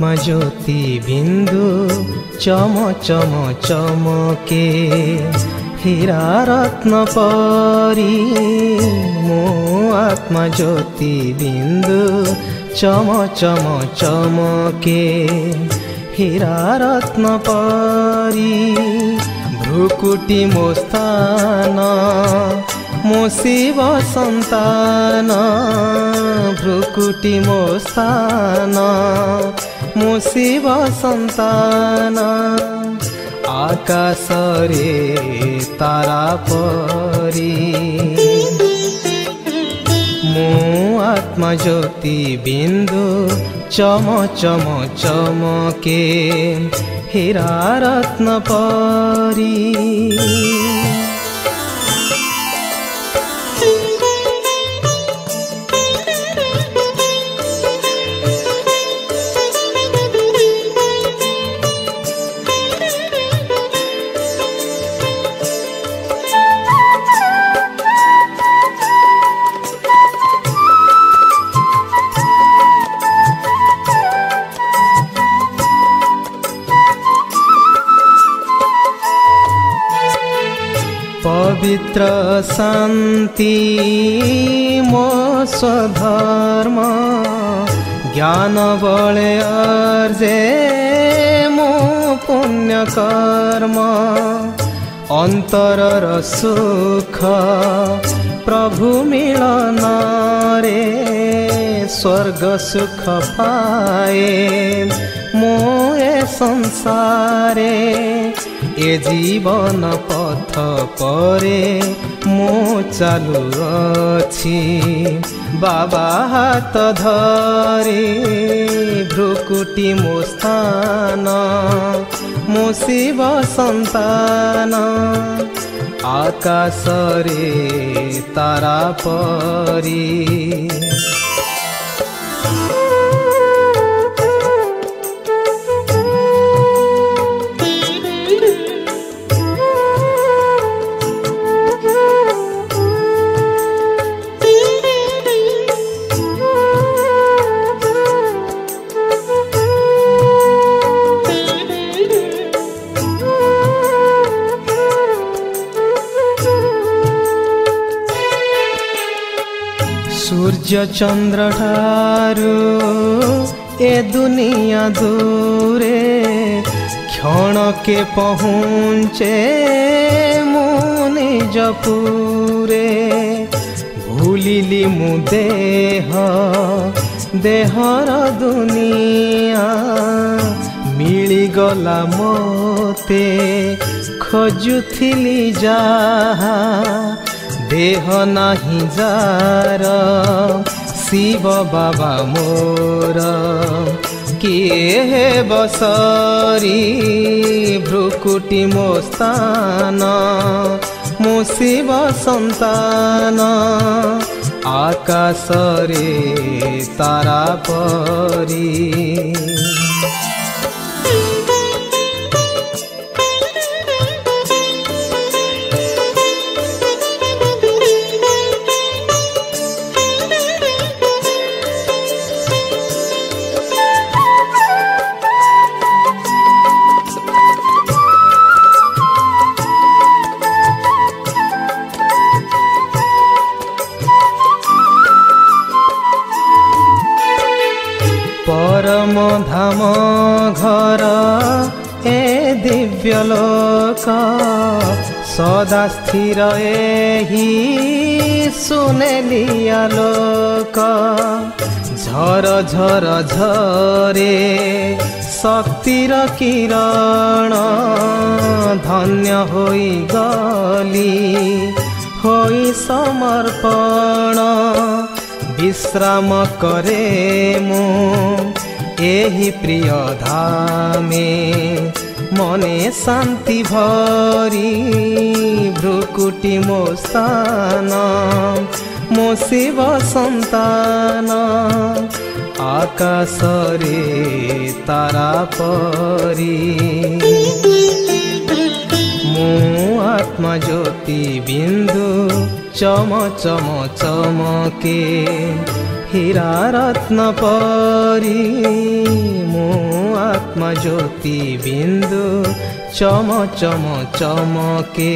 आत्मा ज्योति बिंदु चम चम चमके हीरा रत्न परी मो आत्मा ज्योति बिंदु चम चम चमके हीरा रत्न परी भ्रुकुटी मो स्थान मो शिव संतान भ्रुकुटी मो स्थान मो शिव संतान आकाश रे तारा परी मो आत्मा ज्योति बिंदु चम चम चमके हीरा रत्न परी पवित्र शांति मो स्वधर्म ज्ञान बले अर्जे मो पुण्य कर्म अंतरर सुख प्रभु मिलन रे स्वर्ग सुख पाए मो ए संसारे ए जीवन पथ परे मो चालू अछि बाबा हाथ धरे भ्रुकुटी मो स्थान मो शिव संतान आकाश रे तारा परी सूर्य चंद्र ठारू ए दुनिया दूरे क्षण के पहुँचे मु निज पूरे भूलिली मु देहर दुनिया मिलीगला मोते खोजुथिली जाहा देह नाही जार शिव बाबा मोर किए हे बसरी भ्रुकुटी मो स्थान मो शिव संतान आकाश रे तारा परी परम धाम घर ए दिव्य लोक सदा स्थिर एही सुनेलिया लोक झर झर झरे शक्तिर किरण धन्य होई गली होई समर्पण विश्राम करे मु एही प्रिय धामे मने शांति भरी भ्रुकुटी मो स्थान मो शिव संतान आकाश रे तारा परी मो आत्मा ज्योति बिंदु चम चम चमके হীরা রত্ন পরি মো আত্মা জ্যোতি বিন্দু চম চম চমকে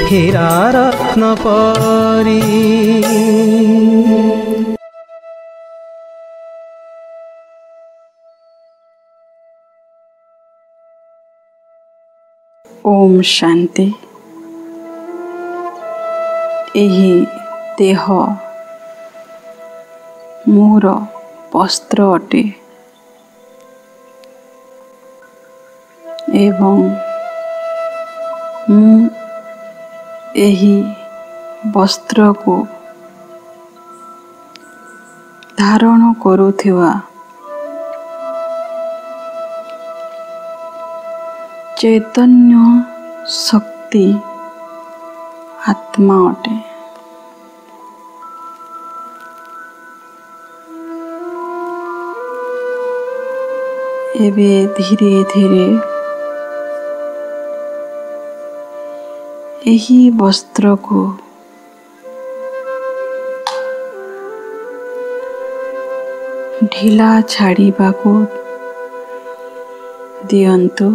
হীরা রত্ন পরি। ओम शांति। यही देह मोर वस्त्र अटे एवं मु यही वस्त्र को धारण करुथिवा चैतन्य शक्ति आत्मा अटे। एबे धीरे धीरे यही वस्त्र को ढीला छाड़िबा को दियंतु।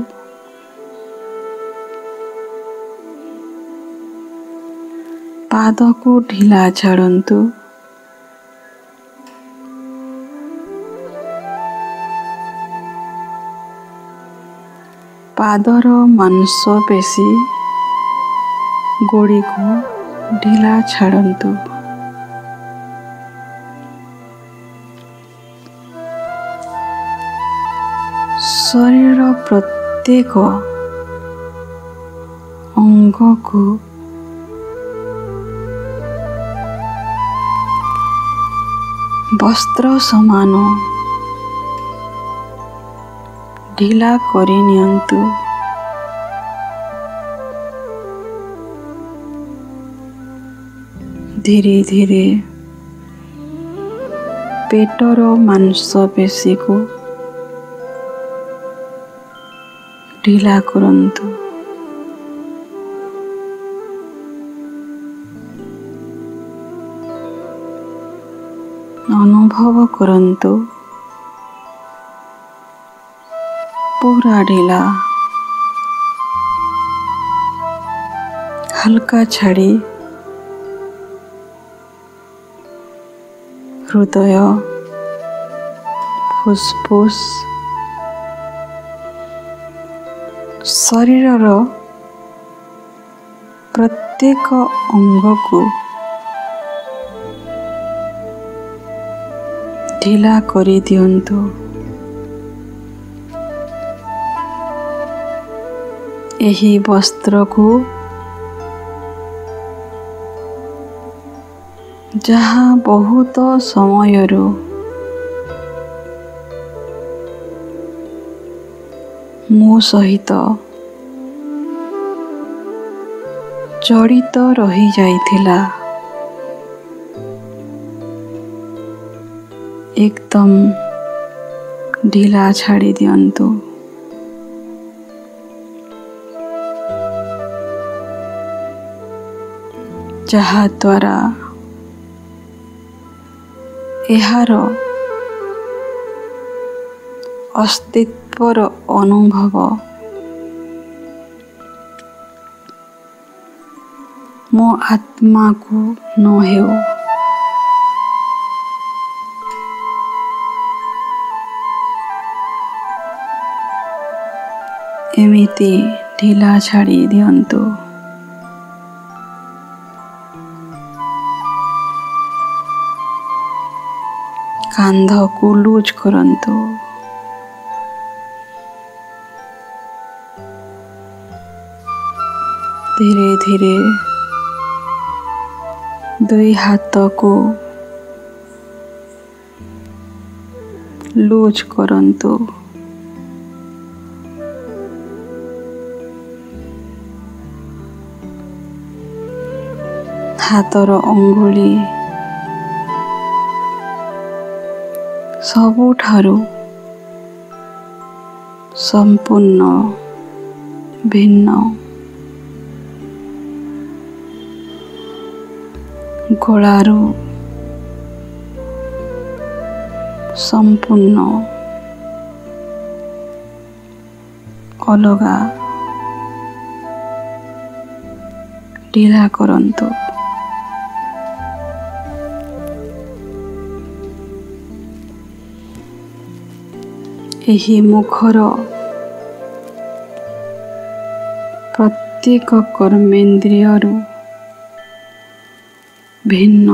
पाद को ढीला छाड़न्तु। पादर मांसपेशी गोड़ी को ढीला छाड़न्तु। शरीर प्रत्येक अंग को वस्त्र समान ढीला करि नियंतु। धीरे धीरे पेटर मांसपेशी को ढीला करंतु। अनुभव करंतु पूरा ढीला हल्का छाड़ी हृदय फुसफुस शरीर प्रत्येक अंग को ढीला करि दियंतु। यही वस्त्र को जहाँ बहुत समयरु मो सहित जड़ित रही जाइथिला एकदम ढीला छाड़ी दियंतु। जहा द्वारा एहार अस्तित्वर अनुभव मो आत्मा को न हेउ। एमिति ढीला छाड़ी दियंतु। कांध को लूज करंतु। धीरे धीरे दुई हाथ को लूज करंतु। हाथर अंगुली सबुठारु संपूर्ण भिन्न। गोलारु संपूर्ण अलगा ढिला करंतु। एही मुखर प्रत्येक कर्मेन्द्रियरु भिन्न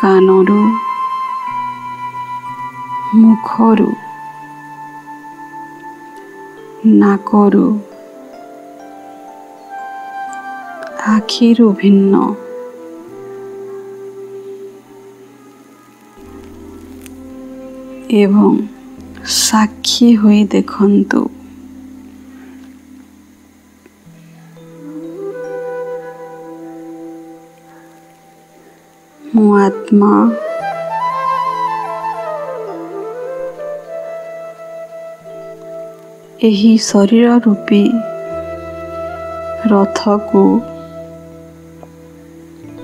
कानरु मुखरु नाकरु आखिरु भिन्न एवं साक्षी होई देखंतु। मो आत्मा एही शरीर रूपी रथ को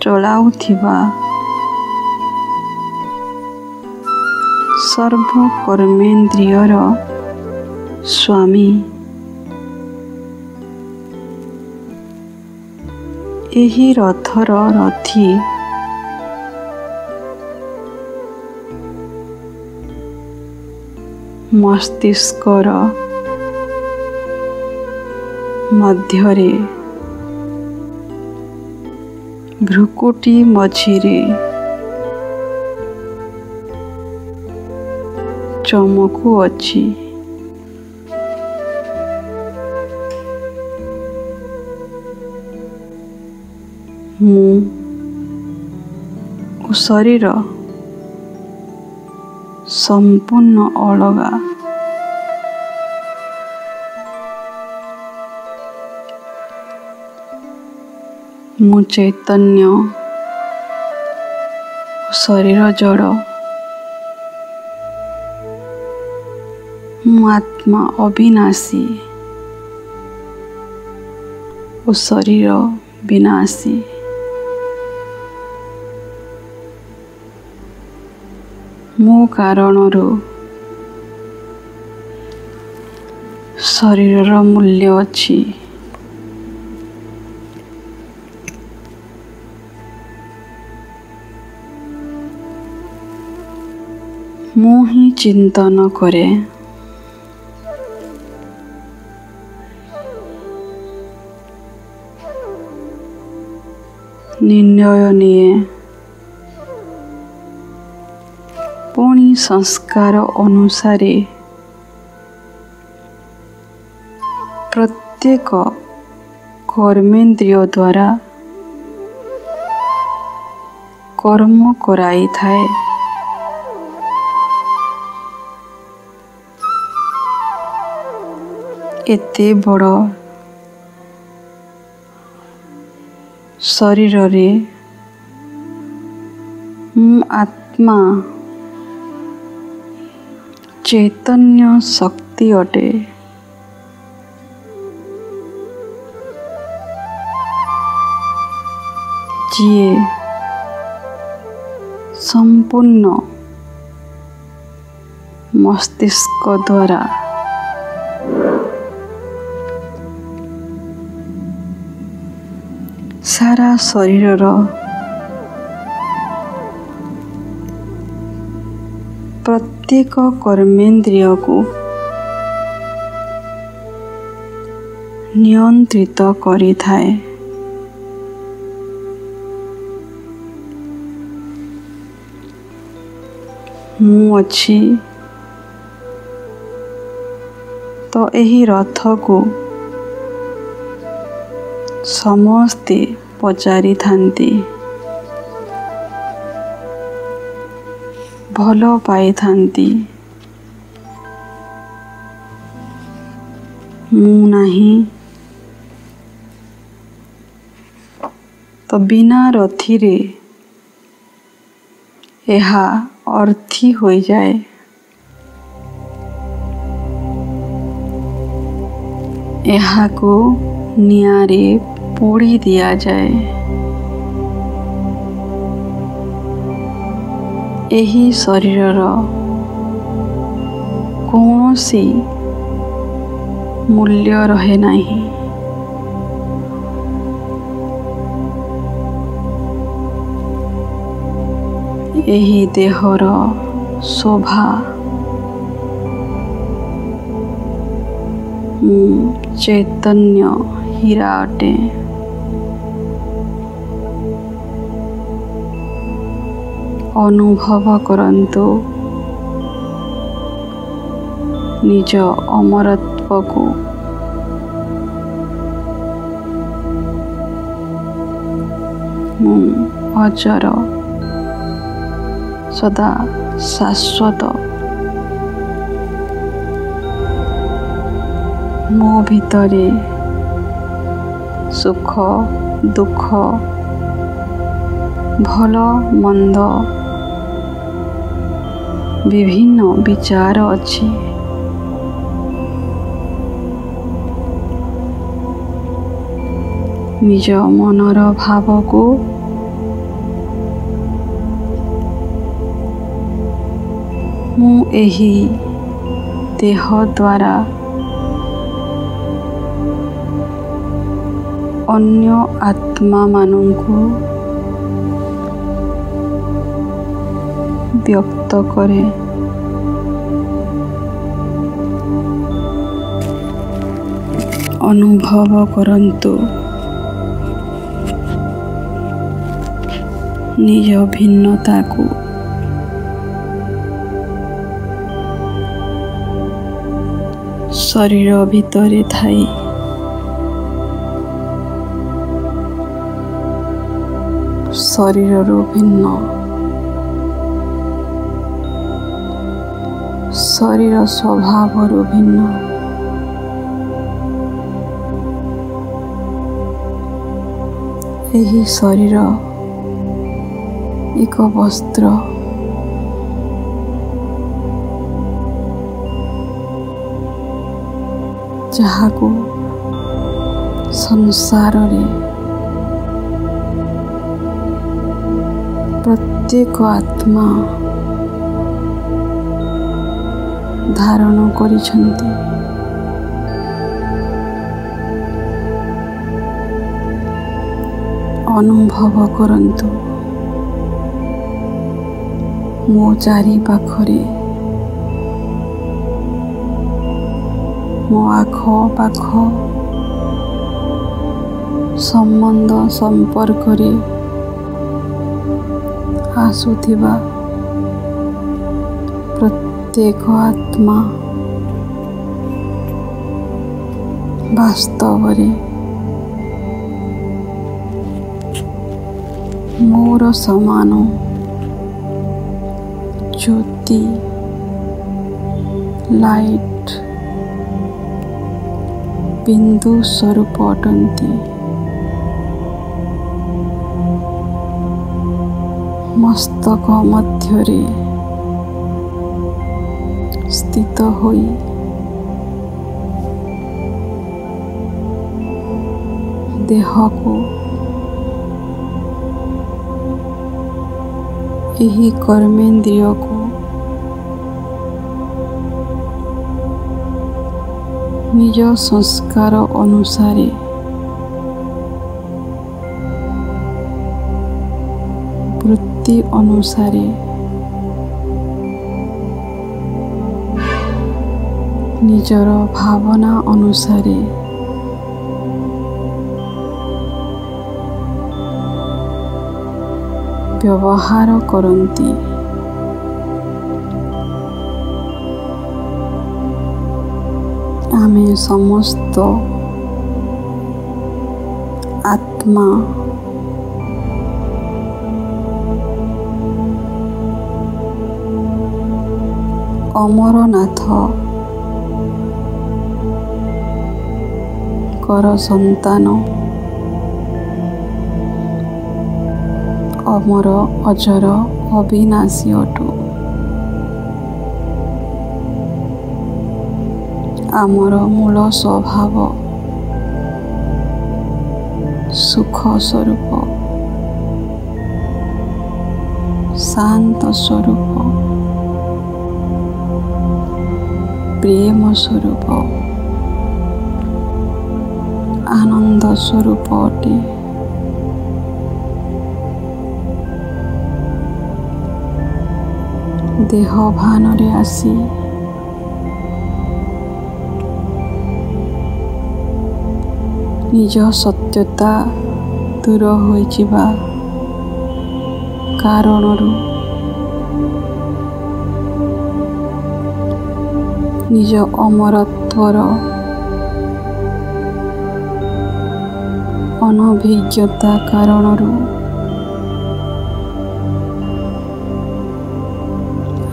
चलाउथिबा सर्व कर्मेन्द्रियर स्वामी एही रथर रथी मस्तिष्कर मध्यरे भ्रुकुटी मझिरे चमकु अछि। मु शरीर संपूर्ण अलगा मु चैतन्य शरीर जड़ मु आत्मा अविनाशी और शरीर विनाशी। मो कारणरू शरीर मूल्य अछि। मु ही चिंतन करे निर्णय निये पुणी संस्कार अनुसारे प्रत्येक कर्मेन्द्रिय द्वारा कर्म कराई थाए। एते बड़ शरीर रे मु आत्मा चैतन्य शक्ति अटे। जिए संपूर्ण मस्तिष्क द्वारा सारा शरीर प्रत्येक कर्मेन्द्रिय को नियंत्रित करी थाए। मु अछि तो एही रथ को समस्ते पचारि थांती, भल पाई थांती। मु नहीं तो बिना रथी रे एहा अर्थी हो जाए। एहा को नियारे पोड़ी दिया जाए। ଏହି ଶରୀରର କୌଣସି ମୂଲ୍ୟ ରହେ ନାହିଁ। ଏହି ଦେହର ଶୋଭା ମୁଁ ଚୈତନ୍ୟ ହୀରା ଅଟେ। ଅନୁଭବ କରନ୍ତୁ ନିଜ ଅମରତ୍ୱକୁ। ମୁଁ ଅଜର, ସଦା ଶାଶ୍ୱତ। ମୋ ଭିତରେ ସୁଖ ଦୁଃଖ ଭଲ ମନ୍ଦ ବିଭିନ୍ନ ବିଚାର ଅଛି। ନିଜ ମନର ଭାବକୁ ମୁଁ ଏହି ଦେହ ଦ୍ୱାରା ଅନ୍ୟ ଆତ୍ମାମାନଙ୍କୁ ବ୍ୟକ୍ତ କରେ। ଅନୁଭବ କରନ୍ତୁ ନିଜ ଭିନ୍ନତାକୁ। ଶରୀର ଭିତରେ ଥାଇ ଶରୀରରୁ ଭିନ୍ନ, ଶରୀର ସ୍ୱଭାବରୁ ଭିନ୍ନ। ଏହି ଶରୀର ଏକ ବସ୍ତ୍ର। ଯାହାକୁ ସଂସାରରେ ପ୍ରତ୍ୟେକ ଆତ୍ମା ଧାରଣ କରିଛନ୍ତି। ଅନୁଭବ କରନ୍ତୁ ମୋ ଚାରିପାଖରେ, ମୋ ଆଖପାଖ ସମ୍ବନ୍ଧ ସମ୍ପର୍କରେ ଆସୁଥିବା ପ୍ରତ୍ୟେକ ଆତ୍ମା ବାସ୍ତବରେ ମୋର ସମାନ ଜ୍ୟୋତି ଲାଇଟ୍ ବିନ୍ଦୁ ସ୍ୱରୂପ ଅଟନ୍ତି। ମସ୍ତକ ମଧ୍ୟରେ ସ୍ଥିତ ହୋଇ ଦେହକୁ ଏହି କର୍ମେନ୍ଦ୍ରିୟକୁ ନିଜ ସଂସ୍କାର ଅନୁସାରେ ବୃତ୍ତି ଅନୁସାରେ ନିଜର ଭାବନା ଅନୁସାରେ ବ୍ୟବହାର କରନ୍ତି। ଆମେ ସମସ୍ତ ଆତ୍ମା ଅମରନାଥଙ୍କର ସନ୍ତାନ, ଅମର ଅଜର ଅବିନାଶୀ ଅଟୁ। ଆମର ମୂଳ ସ୍ୱଭାବ ସୁଖ ସ୍ୱରୂପ। ଶାନ୍ତ ସ୍ୱରୂପ, ପ୍ରେମ ସ୍ୱରୂପ, ଆନନ୍ଦ ସ୍ୱରୂପ ଅଟେ। ଦେହ ଭାନରେ ଆସି ନିଜ ସତ୍ୟତା ଦୂର ହୋଇଯିବା କାରଣରୁ ନିଜ ଅମରତ୍ୱର ଅନଭିଜ୍ଞତା କାରଣରୁ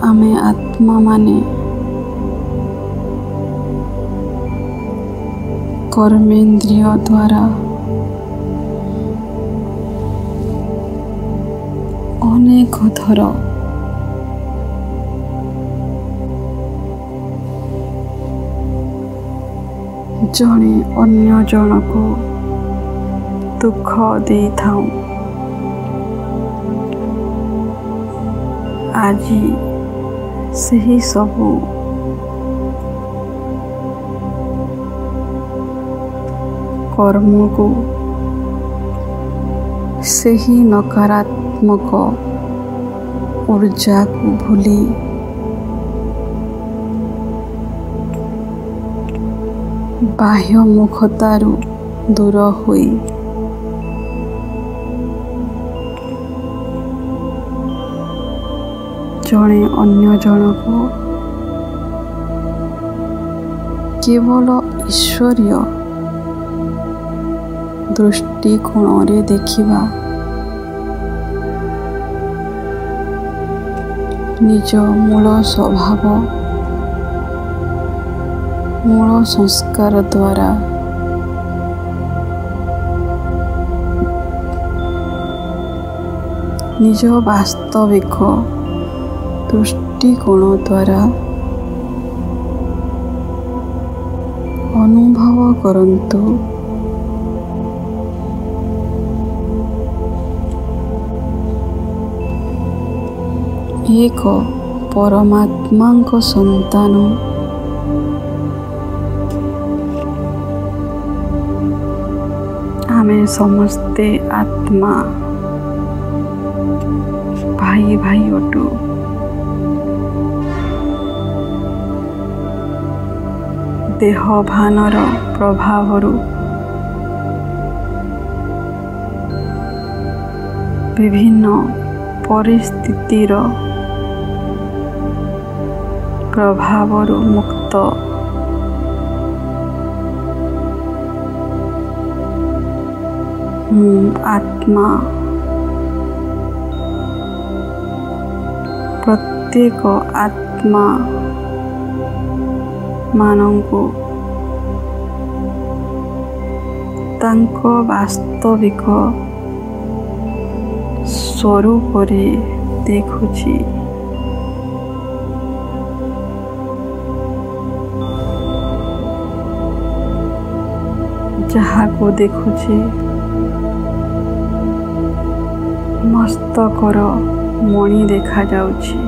ଆମେ ଆତ୍ମାମାନେ କର୍ମେନ୍ଦ୍ରିୟ ଦ୍ୱାରା ଅନେକ ଥର ଜଣେ ଅନ୍ୟ ଜଣକୁ ଦୁଃଖ ଦେଇଥାଉ। ଆଜି ସେହି ସବୁ କର୍ମକୁ, ସେହି ନକାରାତ୍ମକ ଊର୍ଜାକୁ ଭୁଲି ବାହ୍ୟମୁଖତାରୁ ଦୂର ହୋଇ ଜଣେ ଅନ୍ୟ ଜଣକୁ କେବଳ ଈଶ୍ୱରୀୟ ଦୃଷ୍ଟିକୋଣରେ ଦେଖିବା, ନିଜ ମୂଳ ସ୍ୱଭାବ, ମୂଳ ସଂସ୍କାର ଦ୍ୱାରା ନିଜ ବାସ୍ତବିକ ଦୃଷ୍ଟିକୋଣ ଦ୍ୱାରା ଅନୁଭବ କରନ୍ତୁ। ଏକ ପରମାତ୍ମାଙ୍କ ସନ୍ତାନ ଆମେ ସମସ୍ତେ ଆତ୍ମା, ଭାଇ ଭାଇ ଅଟୁ। ଦେହ ଭାନର ପ୍ରଭାବରୁ ବିଭିନ୍ନ ପରିସ୍ଥିତିର ପ୍ରଭାବରୁ ମୁକ୍ତ ମୁଁ ଆତ୍ମା। ପ୍ରତ୍ୟେକ ଆତ୍ମା ମାନଙ୍କୁ ତାଙ୍କ ବାସ୍ତବିକ ସ୍ୱରୂପରେ ଦେଖୁଛି। ଯାହାକୁ ଦେଖୁଛି ମସ୍ତକର ମଣି ଦେଖାଯାଉଛି।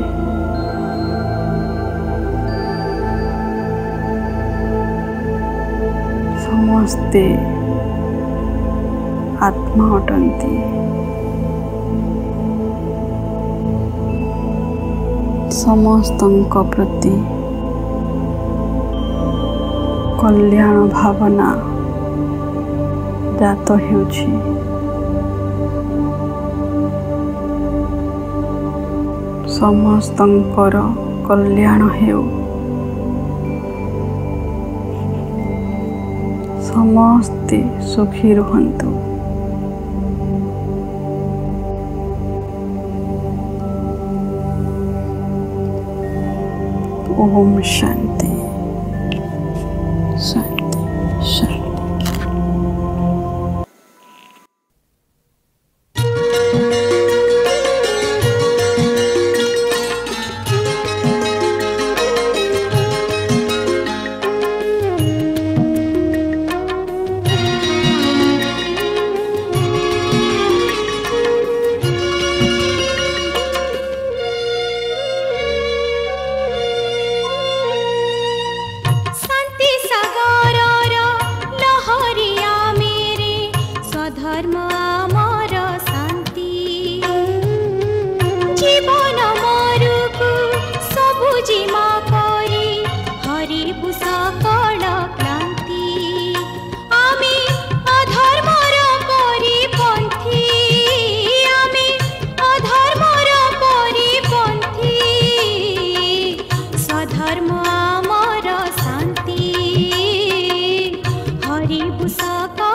ସମସ୍ତେ ଆତ୍ମା ଅଟନ୍ତି। ସମସ୍ତଙ୍କ ପ୍ରତି କଲ୍ୟାଣ ଭାବନା ଜାତ ହେଉଛି। ସମସ୍ତଙ୍କର କଲ୍ୟାଣ ହେଉ। ସମସ୍ତେ ସୁଖୀ ରୁହନ୍ତୁ। ଓମ୍ ଶାନ୍ତି ଶାନ୍ତି ଶାନ୍ତି। स्वधर्म आमर शांति जीवन मरुकु सबु जिमा करी हरिबु सकल क्लांति आमे अधर्मर परिपंथी आमे अधर्मर परिपंथी स्वधर्म आमर शांति हरिबु सकल